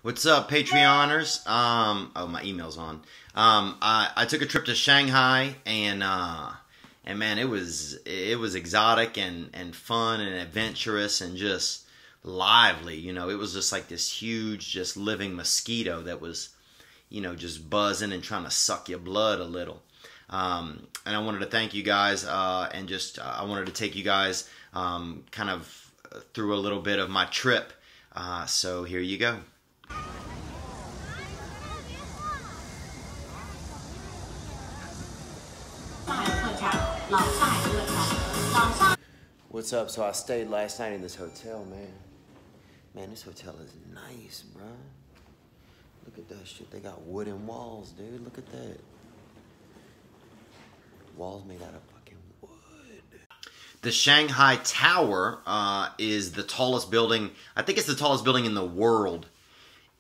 What's up, Patreoners? Oh, my email's on. I took a trip to Shanghai, and man, it was exotic and fun and adventurous and just lively. You know, it was just like this huge, just living mosquito that was, you know, just buzzing and trying to suck your blood a little. And I wanted to thank you guys, and just I wanted to take you guys kind of through a little bit of my trip. So here you go. What's up? So I stayed last night in this hotel, man. Man, this hotel is nice, bro. Look at that shit. They got wooden walls, dude. Look at that. Walls made out of fucking wood. The Shanghai Tower is the tallest building. I think it's the tallest building in the world.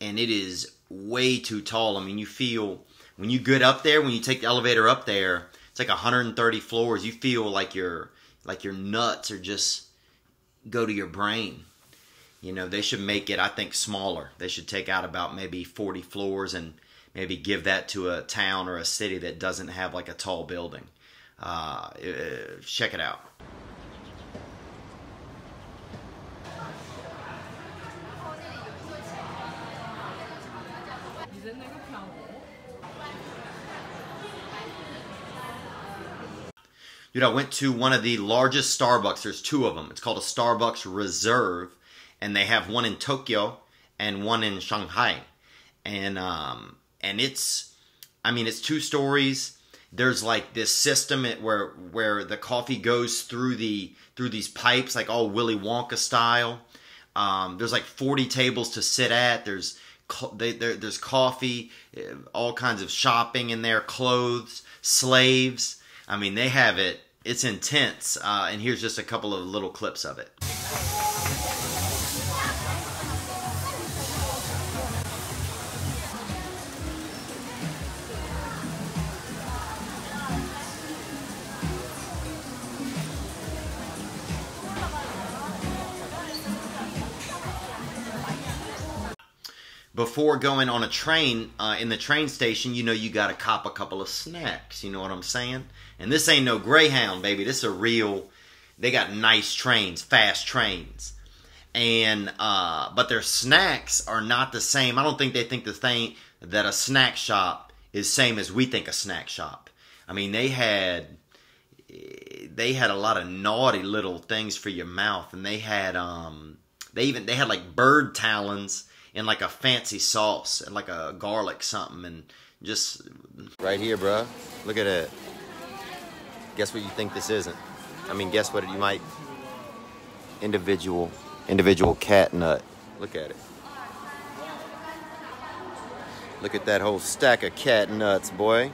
And it is way too tall. I mean, you feel, when you get up there, when you take the elevator up there, it's like 130 floors. You feel like your nuts are just go to your brain. You know, they should make it, I think, smaller. They should take out about maybe 40 floors and maybe give that to a town or a city that doesn't have like a tall building. Check it out. Dude, I went to one of the largest Starbucks. There's two of them. It's called a Starbucks Reserve. And they have one in Tokyo and one in Shanghai. And it's, I mean, it's 2 stories. There's like this system where the coffee goes through these pipes, like all Willy Wonka style. There's like 40 tables to sit at. There's coffee, all kinds of shopping in there, clothes, slaves. I mean, they have it. It's intense. And here's just a couple of little clips of it. Before going on a train, in the train station, you know you got to cop a couple of snacks. You know what I'm saying? And this ain't no Greyhound, baby. This is a real, they got nice trains, fast trains. And, but their snacks are not the same. I don't think they think the thing that a snack shop is same as we think a snack shop. I mean, they had a lot of naughty little things for your mouth. And they had, they had like bird talons in like a fancy sauce and like a garlic something, and just right here, bro. Look at it. Guess what you think this isn't? I mean, guess what you might. Individual cat nut. Look at it. Look at that whole stack of cat nuts, boy.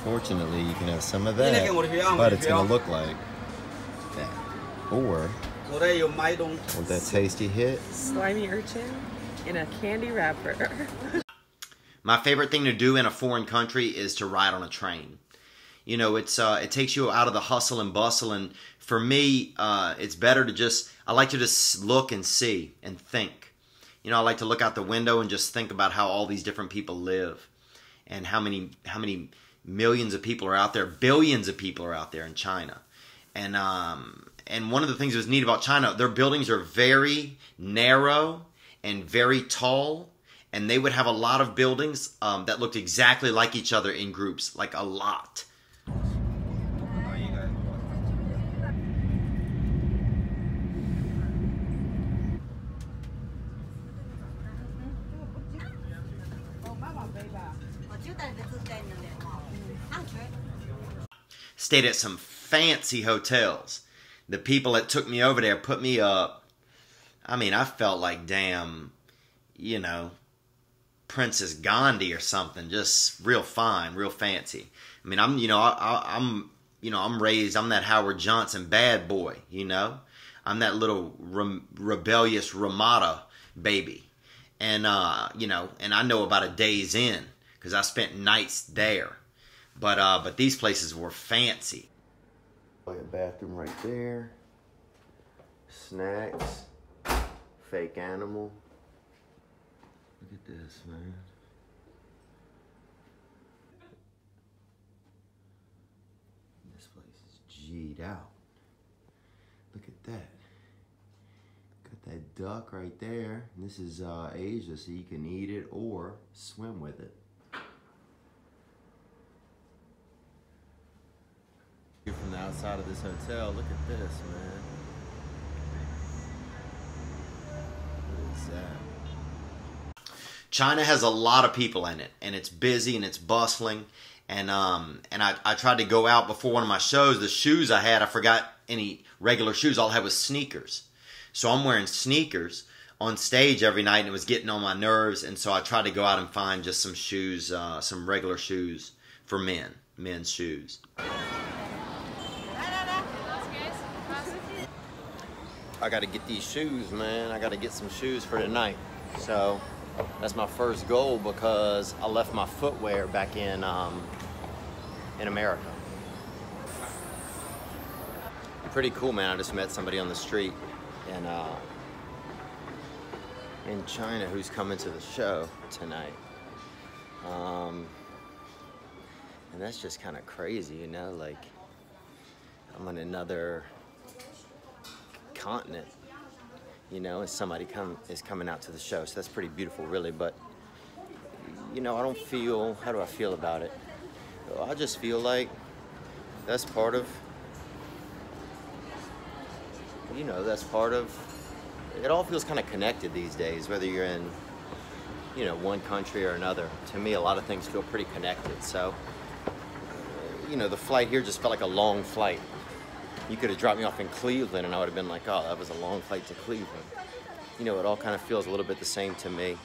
Fortunately, you can have some of that, but it's gonna look like that. Or with that tasty hit. Slimy urchin in a candy wrapper. My favorite thing to do in a foreign country is to ride on a train. You know, it takes you out of the hustle and bustle, and for me, it's better to just, I like to just look and see and think. You know, I like to look out the window and just think about how all these different people live, and how many millions of people are out there, billions of people are out there in China. And one of the things that's neat about China, their buildings are very narrow and very tall. And they would have a lot of buildings that looked exactly like each other in groups, like a lot. Stayed at some fancy hotels. The people that took me over there put me up. I mean, I felt like damn, you know, Princess Gandhi or something. Just real fine, real fancy. I mean, I'm raised. I'm that Howard Johnson bad boy. You know, I'm that little rebellious Ramada baby. And you know, and I know about a Days Inn because I spent nights there. But these places were fancy. A bathroom right there. Snacks. Fake animal. Look at this, man. This place is G'd out. Look at that. Got that duck right there. This is Asia, so you can eat it or swim with it. From the outside of this hotel, look at this, man. What is that? China has a lot of people in it, and it's busy and it's bustling. And I tried to go out before one of my shows. The shoes I had, I forgot any regular shoes. All I had was sneakers. So I'm wearing sneakers on stage every night, and it was getting on my nerves. And so I tried to go out and find just some shoes, some regular shoes for men's shoes. I got to get these shoes, man. I got to get some shoes for tonight. So that's my first goal because I left my footwear back in America. Pretty cool, man. I just met somebody on the street in China who's coming to the show tonight. And that's just kind of crazy, you know, like I'm on another continent, you know, and somebody is coming out to the show, so that's pretty beautiful, really. But you know, I don't feel, how do I feel about it? I just feel like that's part of, you know, that's part of, it all feels kind of connected these days, whether you're in, you know, one country or another. To me, a lot of things feel pretty connected. So, you know, the flight here just felt like a long flight. You could have dropped me off in Cleveland and I would have been like, oh, that was a long flight to Cleveland. You know, it all kind of feels a little bit the same to me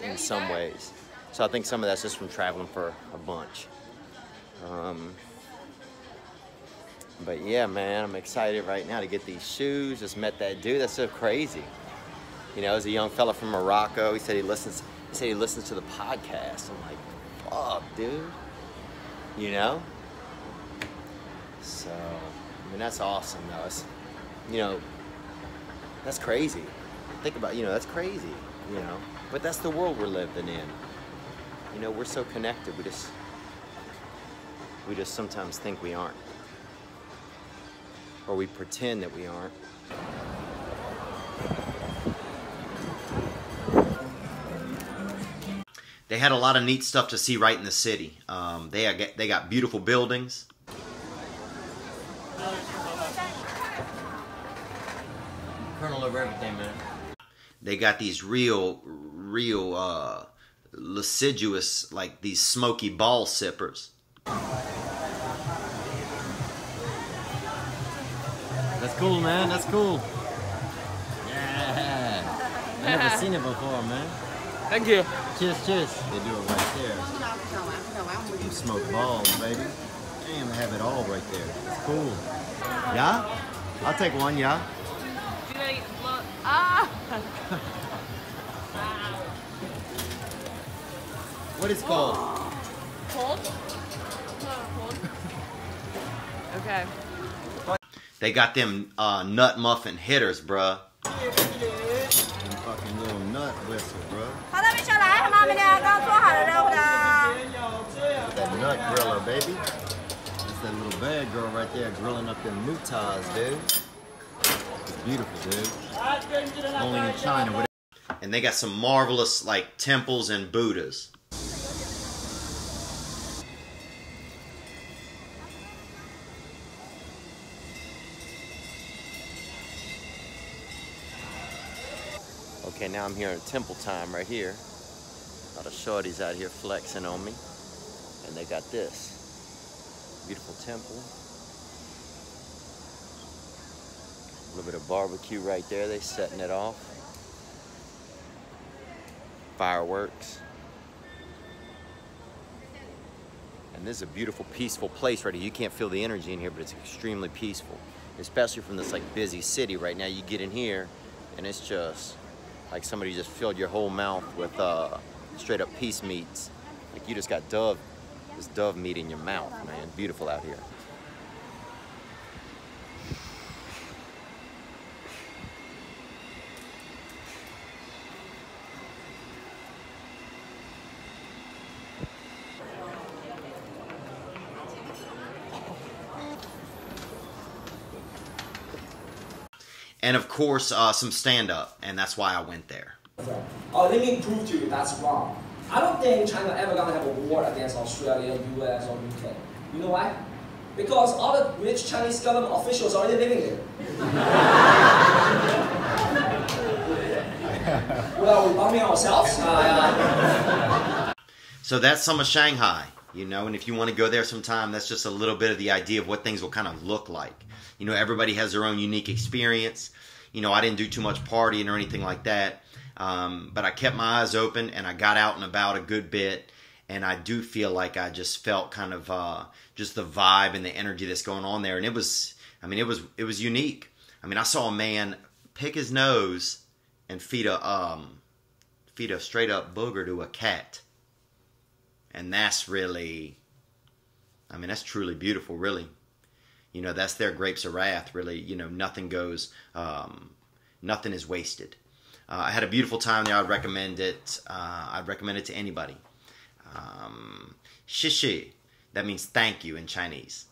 in some ways. So I think some of that's just from traveling for a bunch. But yeah, man, I'm excited right now to get these shoes. Just met that dude. That's so crazy. You know, as a young fella from Morocco, he said he listens to the podcast. I'm like, fuck, dude. You know? So, I mean, that's awesome, though. It's, you know, that's crazy. Think about, you know, that's crazy, you know. But that's the world we're living in. You know, we're so connected. We just sometimes think we aren't. Or we pretend that we aren't. They had a lot of neat stuff to see right in the city. They got beautiful buildings. Colonel over everything, man. They got these real lascivious, like these smoky ball sippers. That's cool, man. That's cool. Yeah. I've never seen it before, man. Thank you. Cheers, cheers. They do it right there. You smoke balls, baby. Damn, they have it all right there. It's cool. Yeah? I'll take one, yeah? What is called? Cold? Cold. Okay. They got them nut muffin hitters, bruh. Fucking little nut whistle, bruh. That nut griller, baby. That's that little bad girl right there grilling up them mutas, dude. It's beautiful, dude. Only in China. And they got some marvelous, like, temples and Buddhas. Okay, now I'm here in temple time right here. A lot of shorties out here flexing on me. And they got this. Beautiful temple. A little bit of barbecue right there. They setting it off. Fireworks. And this is a beautiful, peaceful place right here. You can't feel the energy in here, but it's extremely peaceful. Especially from this like busy city right now. You get in here and it's just like somebody just filled your whole mouth with straight up peace meats. Like you just got this dove meat in your mouth, man. Beautiful out here. and of course some stand-up, and that's why I went there. Let me prove to you that's wrong. I don't think China ever gonna have a war against Australia, US, or UK. You know why? Because all the rich Chinese government officials are already living there. Well, we're bombing ourselves. So that's some of Shanghai, you know, and if you want to go there sometime, that's just a little bit of the idea of what things will kind of look like. You know, everybody has their own unique experience. You know, I didn't do too much partying or anything like that, but I kept my eyes open and I got out and about a good bit, and I do feel like I just felt kind of just the vibe and the energy that's going on there, and it was unique. I mean, I saw a man pick his nose and feed a straight up booger to a cat. And that's really, I mean, that's truly beautiful, really. You know, that's their grapes of wrath, really. You know, nothing goes, nothing is wasted. I had a beautiful time there. I'd recommend it. I'd recommend it to anybody. 谢谢, that means thank you in Chinese.